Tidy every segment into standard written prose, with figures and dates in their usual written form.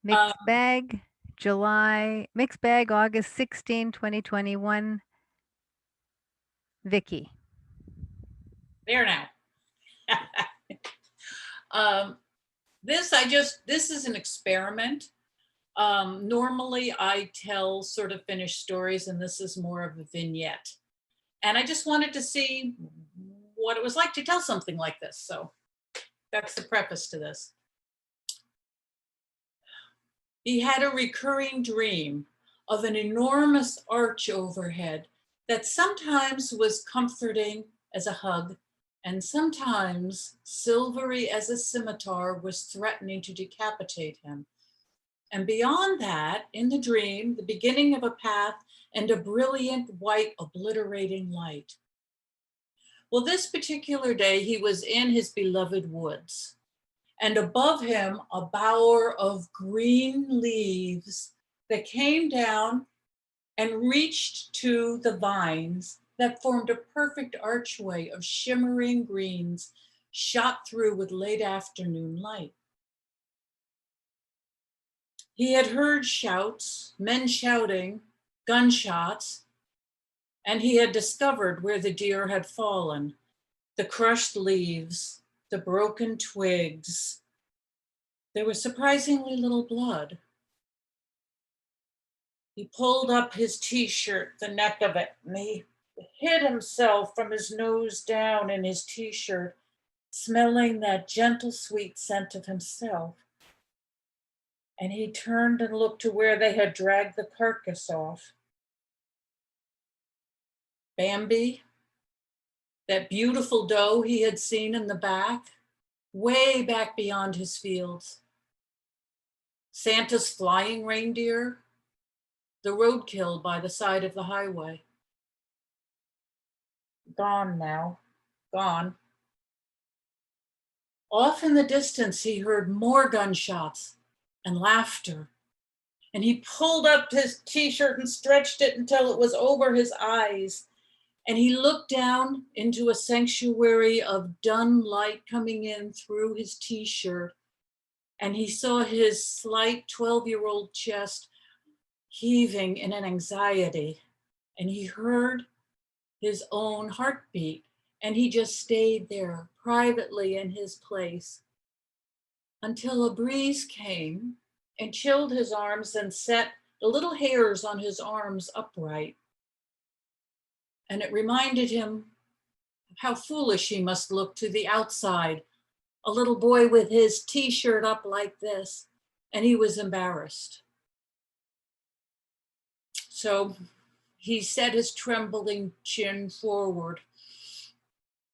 Mixed bag, mixed bag, August 16, 2021. Vicky. There now. This is an experiment. Normally I tell sort of finished stories, and this is more of a vignette. And I just wanted to see what it was like to tell something like this. So that's the preface to this. He had a recurring dream of an enormous arch overhead that sometimes was comforting as a hug, and sometimes silvery as a scimitar was threatening to decapitate him. And beyond that, in the dream, the beginning of a path and a brilliant white obliterating light. Well, this particular day, he was in his beloved woods, and above him, a bower of green leaves that came down and reached to the vines that formed a perfect archway of shimmering greens shot through with late afternoon light. He had heard shouts, men shouting, gunshots, and he had discovered where the deer had fallen, the crushed leaves, the broken twigs. There was surprisingly little blood. He pulled up his t-shirt, the neck of it, and he hid himself from his nose down in his t-shirt, smelling that gentle, sweet scent of himself. And he turned and looked to where they had dragged the carcass off. Bambi, that beautiful doe he had seen in the back, way back beyond his fields. Santa's flying reindeer, the roadkill by the side of the highway. Gone now, gone. Off in the distance, he heard more gunshots and laughter. And he pulled up his t-shirt and stretched it until it was over his eyes. And he looked down into a sanctuary of dun light coming in through his t-shirt. And he saw his slight 12-year-old chest heaving in an anxiety. And he heard his own heartbeat. And he just stayed there privately in his place until a breeze came and chilled his arms and set the little hairs on his arms upright. And it reminded him of how foolish he must look to the outside, a little boy with his t-shirt up like this, and he was embarrassed. So he set his trembling chin forward,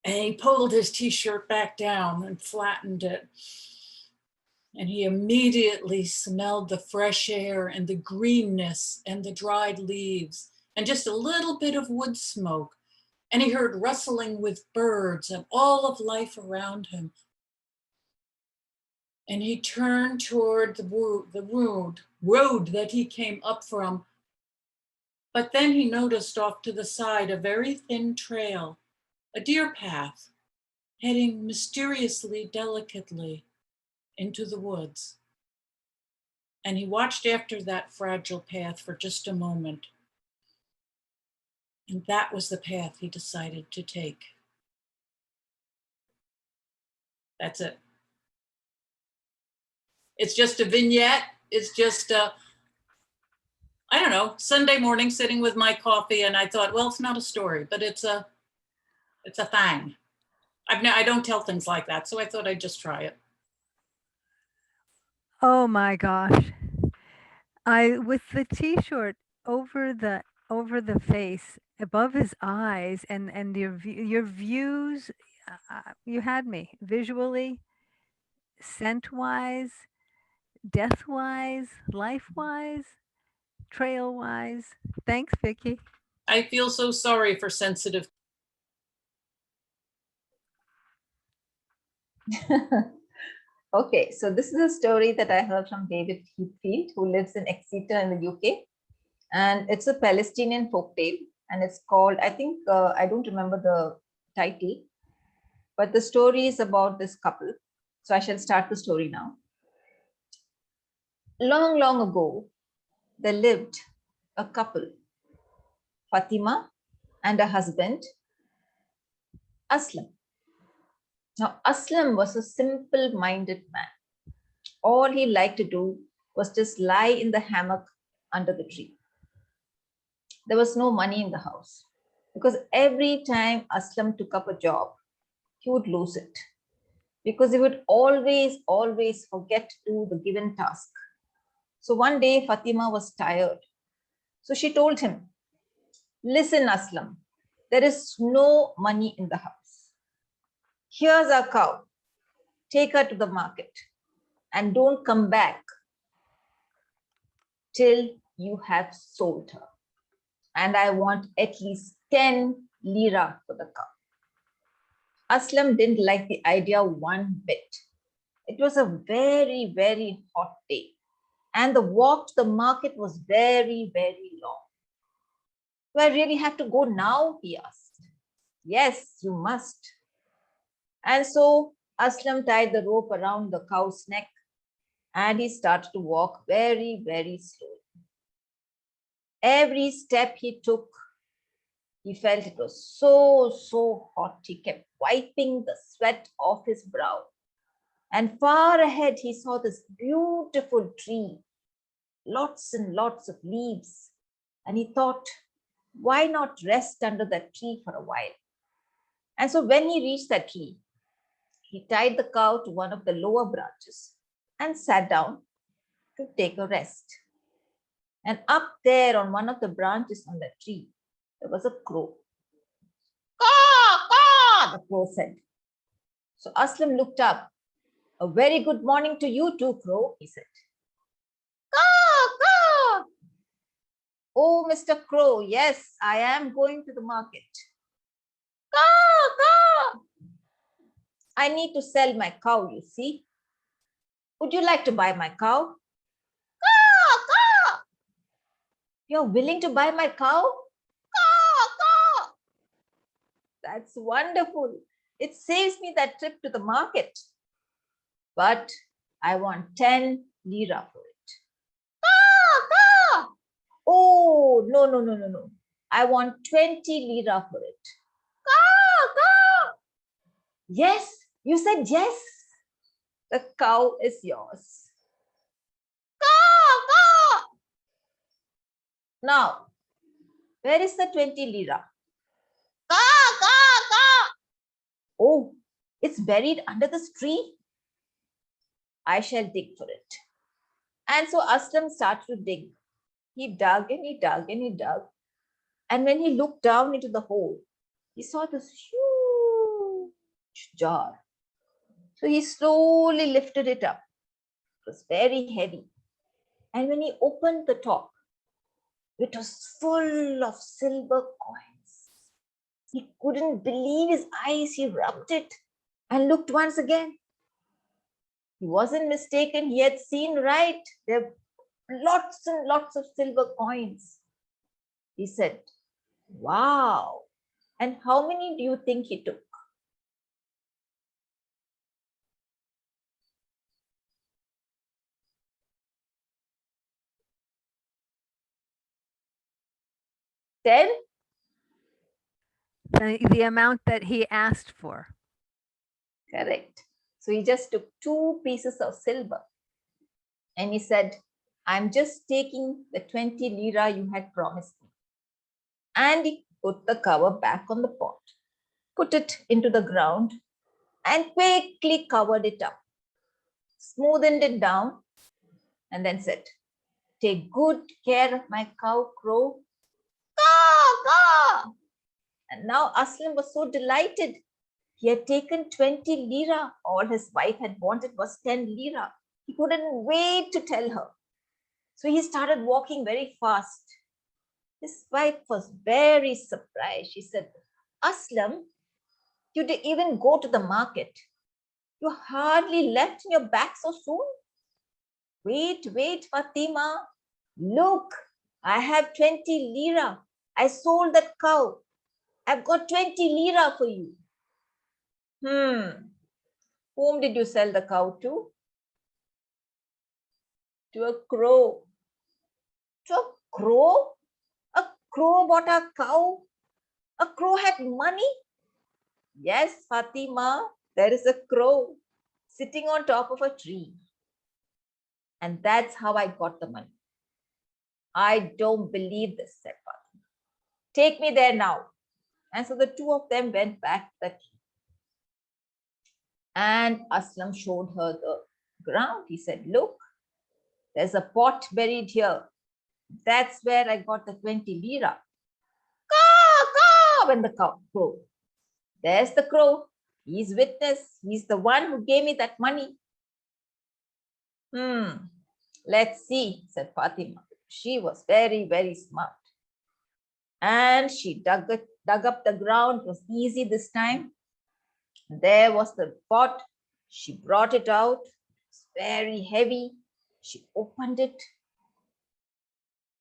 and he pulled his t-shirt back down and flattened it. And he immediately smelled the fresh air and the greenness and the dried leaves and just a little bit of wood smoke. And he heard rustling with birds and all of life around him. And he turned toward the road that he came up from. But then he noticed off to the side a very thin trail, a deer path, heading mysteriously, delicately into the woods. And he watched after that fragile path for just a moment. And that was the path he decided to take. That's it. It's just a vignette. It's just I don't know, Sunday morning sitting with my coffee, and I thought, well, it's not a story, but it's a thing. I don't tell things like that, so I thought I'd just try it. Oh my gosh. With the t-shirt over the face, above his eyes, and your views, you had me visually, scent-wise, death-wise, life-wise, trail-wise. Thanks, Vicky. I feel so sorry for sensitive. Okay, so this is a story that I heard from David Heathfield, who lives in Exeter in the UK. And it's a Palestinian folktale, and it's called, I think, I don't remember the title, but the story is about this couple. So I shall start the story now. Long, long ago, there lived a couple, Fatima and her husband, Aslam. Now, Aslam was a simple-minded man. All he liked to do was just lie in the hammock under the tree. There was no money in the house because every time Aslam took up a job, he would lose it because he would always forget to do the given task. So one day Fatima was tired. So she told him, "Listen, Aslam, there is no money in the house. Here's our cow. Take her to the market and don't come back till you have sold her. And I want at least 10 lira for the cow." Aslam didn't like the idea one bit. It was a very, very hot day, and the walk to the market was very, very long. "Do I really have to go now?" he asked. "Yes, you must." And so Aslam tied the rope around the cow's neck and he started to walk very, very slowly. Every step he took, he felt it was so hot. He kept wiping the sweat off his brow. And far ahead, he saw this beautiful tree, lots and lots of leaves. And he thought, why not rest under that tree for a while? And so when he reached that tree, he tied the cow to one of the lower branches and sat down to take a rest. And up there on one of the branches on the tree, there was a crow. "Caw, caw," the crow said. So Aslam looked up. "A very good morning to you too, crow," he said. "Caw, caw." "Oh, Mr. Crow, yes, I am going to the market." "Caw, caw." "I need to sell my cow, you see. Would you like to buy my cow?" "Caw, caw." "You're willing to buy my cow?" "Caw, caw." "That's wonderful. It saves me that trip to the market. But I want 10 lira for it." "Caw, caw." "Oh, no. I want 20 lira for it." "Caw, caw." "Yes, you said yes. The cow is yours." "Caw, caw." "Now, where is the 20 lira?" "Caw, caw, caw." "Oh, it's buried under this tree. I shall dig for it." And so Aslam started to dig. He dug and he dug and he dug. And when he looked down into the hole, he saw this huge jar. So he slowly lifted it up. It was very heavy. And when he opened the top, it was full of silver coins. He couldn't believe his eyes. He rubbed it and looked once again. He wasn't mistaken. He had seen right. There were lots and lots of silver coins. He said, "Wow." "And how many do you think he took?" "10?" The amount that he asked for. Correct. So he just took 2 pieces of silver and he said, "I'm just taking the 20 lira you had promised me." And he put the cover back on the pot, put it into the ground, and quickly covered it up, smoothened it down, and then said, "Take good care of my cow, Crow." "Caw, caw." And now Aslam was so delighted. He had taken 20 lira. All his wife had wanted was 10 lira. He couldn't wait to tell her. So he started walking very fast. His wife was very surprised. She said, "Aslam, you didn't even go to the market. You hardly left in your bag so soon." Wait, Fatima. Look, I have 20 lira. I sold that cow. I've got 20 lira for you." Whom did you sell the cow to?" to a crow. To a crow? A crow bought a cow? A crow had money? Yes, Fatima, there is a crow sitting on top of a tree. And that's how I got the money. I don't believe this, said Fatima. Take me there now. And so the two of them went back to the tree. And Aslam showed her the ground. He said, look, there's a pot buried here. That's where I got the 20 lira. Caw, caw, went the crow. There's the crow. He's witness. He's the one who gave me that money. Let's see, said Fatima. She was very, very smart. And she dug up the ground. It was easy this time. There was the pot. She brought it out. It's very heavy. She opened it.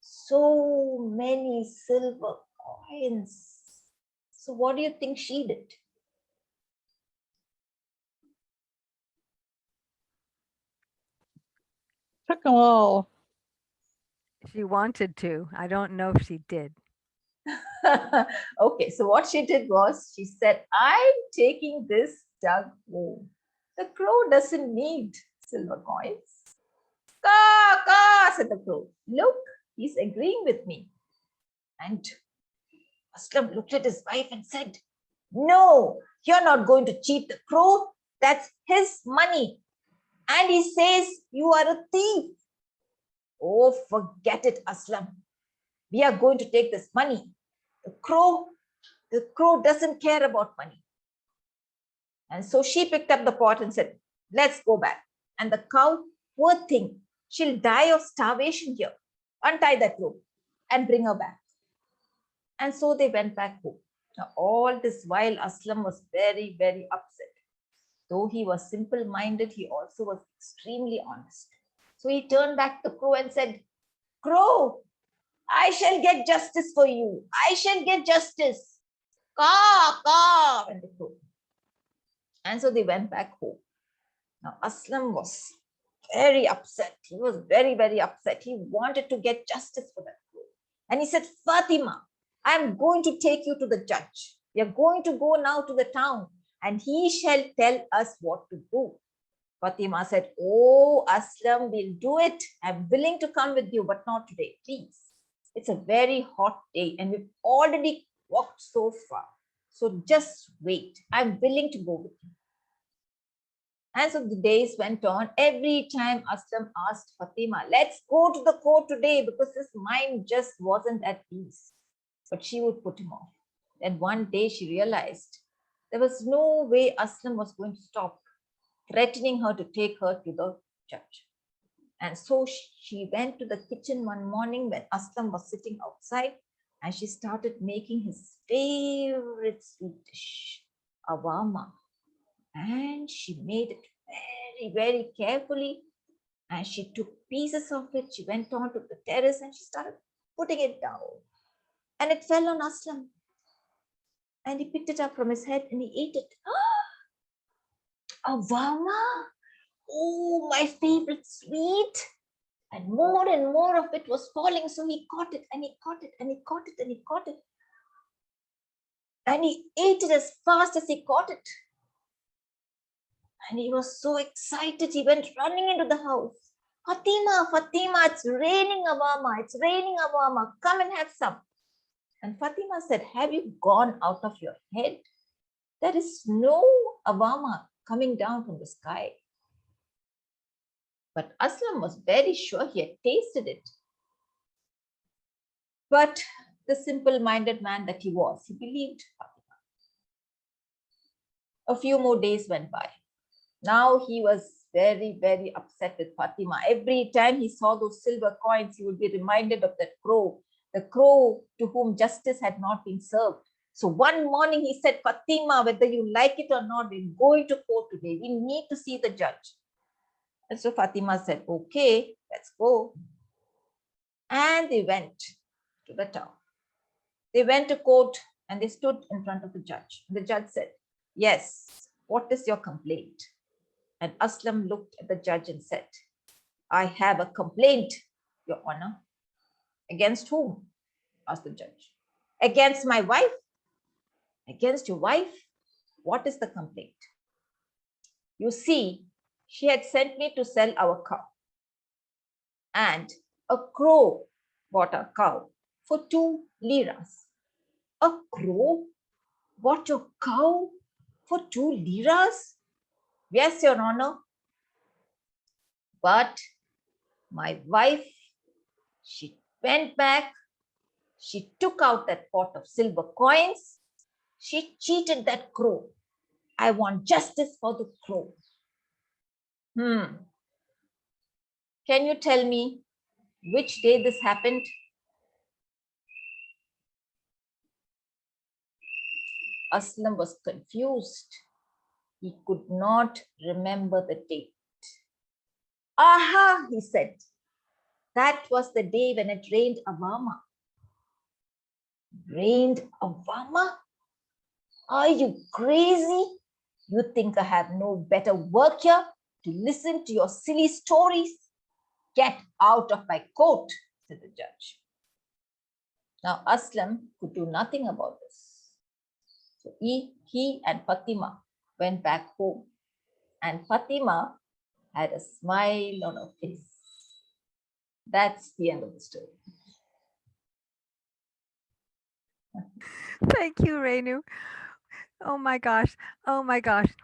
So many silver coins. So what do you think she did? Took them all. She wanted to. I don't know if she did. Okay, so what she did was she said, I'm taking this jug home. The crow doesn't need silver coins. Caw, caw, said the crow. Look, he's agreeing with me. And Aslam looked at his wife and said, no, you're not going to cheat the crow. That's his money. And he says you are a thief. Oh, forget it, Aslam. We are going to take this money. The crow doesn't care about money. And so she picked up the pot and said, let's go back. And the cow, poor thing, she'll die of starvation here. Untie that rope and bring her back. And so they went back home. Now, all this while, Aslam was very, very upset. Though he was simple-minded, he also was extremely honest. So he turned back to the crow and said, Crow, I shall get justice for you. I shall get justice. Caw, caw, went the crow. And so they went back home. Now, Aslam was very upset. He was very, very upset. He wanted to get justice for that crow. And he said, Fatima, I'm going to take you to the judge. We are going to go now to the town and he shall tell us what to do. Fatima said, oh, Aslam, we'll do it. I'm willing to come with you, but not today, please. It's a very hot day and we've already walked so far. So just wait. I'm willing to go with you. And so the days went on. Every time Aslam asked Fatima, let's go to the court today because his mind just wasn't at peace. But she would put him off. Then one day she realized there was no way Aslam was going to stop threatening her to take her to the judge. And so she went to the kitchen one morning when Aslam was sitting outside and she started making his favorite sweet dish, awama. And she made it very, very carefully. And she took pieces of it. She went on to the terrace and she started putting it down. And it fell on Aslam. And he picked it up from his head and he ate it. Awama! Oh, my favorite sweet. And more of it was falling. So he caught it and he caught it and he caught it and he caught it. And he ate it as fast as he caught it. And he was so excited. He went running into the house. Fatima, Fatima, it's raining awama. It's raining awama. Come and have some. And Fatima said, have you gone out of your head? There is no awama coming down from the sky. But Aslam was very sure he had tasted it. But the simple-minded man that he was, he believed Fatima. A few more days went by. Now he was very, very upset with Fatima. Every time he saw those silver coins, he would be reminded of that crow, the crow to whom justice had not been served. So one morning he said, Fatima, whether you like it or not, we're going to court today. We need to see the judge. And so Fatima said, okay, let's go. And they went to the town. They went to court and they stood in front of the judge. The judge said, yes, what is your complaint? And Aslam looked at the judge and said, I have a complaint, Your Honor. Against whom? Asked the judge. Against my wife. Against your wife? What is the complaint? You see, she had sent me to sell our cow. And a crow bought our cow for 2 liras. A crow bought your cow for 2 liras? Yes, Your Honor. But my wife, she went back, she took out that pot of silver coins, she cheated that crow. I want justice for the crow. Can you tell me which day this happened? Aslam was confused. He could not remember the date. Aha, he said. That was the day when it rained Avama. Rained Avama? Are you crazy? You think I have no better work here to listen to your silly stories? Get out of my court, said the judge. Now Aslam could do nothing about this. So he and Fatima went back home, and Fatima had a smile on her face. That's the end of the story. Thank you, Renu. Oh my gosh. Oh my gosh.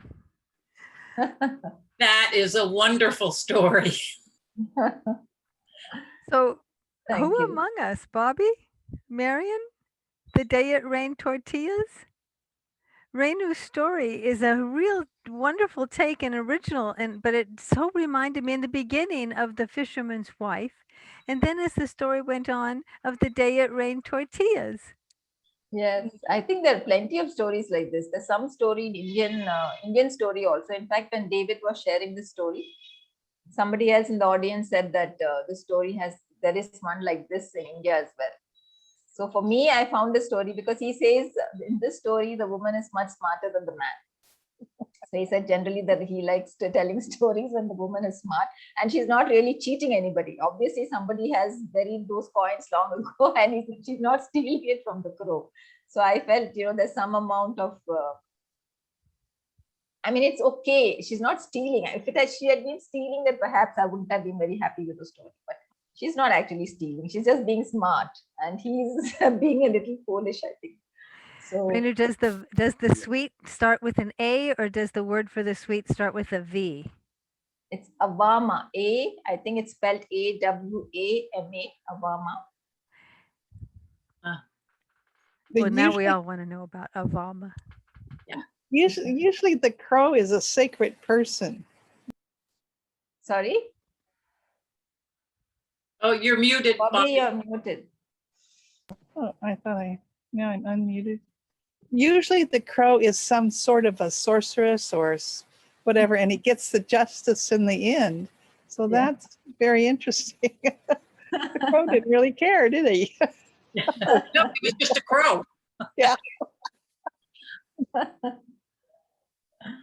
That is a wonderful story. So Thank who you. among us, Bobby, Marion, the day it rained tortillas? Renu's story is a real wonderful take and original, but it so reminded me in the beginning of The Fisherman's Wife, and then as the story went on, of the day it rained tortillas. Yes, I think there are plenty of stories like this. There's some story in Indian story also. In fact, when David was sharing this story, somebody else in the audience said that the story there is one like this in India as well. So for me, I found the story because he says in this story, the woman is much smarter than the man. So he said generally that he likes telling stories when the woman is smart and she's not really cheating anybody. Obviously, somebody has buried those coins long ago and she's not stealing it from the crow. So I felt, there's some amount of, it's okay. She's not stealing. If she had been stealing, then perhaps I wouldn't have been very happy with the story. But she's not actually stealing. She's just being smart. And he's being a little foolish, I think. So, Renu, does the sweet start with an A or does the word for the sweet start with a V? It's Avama. I think it's spelled Awama. Avama. Well, now we all want to know about Avama. Yeah. Usually the crow is a sacred person. Sorry? Oh, you're muted, Bobby, you're muted. Oh, I thought I'm unmuted. Usually the crow is some sort of a sorceress or whatever, and he gets the justice in the end. So that's very interesting. The crow didn't really care, did he? No, he was just a crow. Yeah.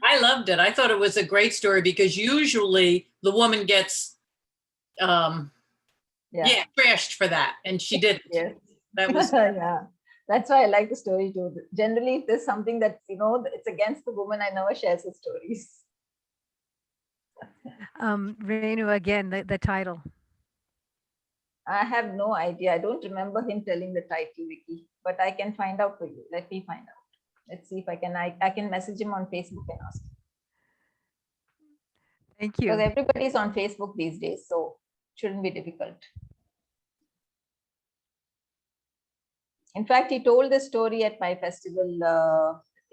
I loved it. I thought it was a great story because usually the woman gets trashed for that, and she didn't. Yes. That was yeah. That's why I like the story too. Generally, if there's something that it's against the woman, I never share the stories. Renu, again, the title. I have no idea. I don't remember him telling the title, Vicky, but I can find out for you. Let me find out. Let's see if I can message him on Facebook and ask him. Thank you. Because everybody's on Facebook these days, so it shouldn't be difficult. In fact, he told this story at my festival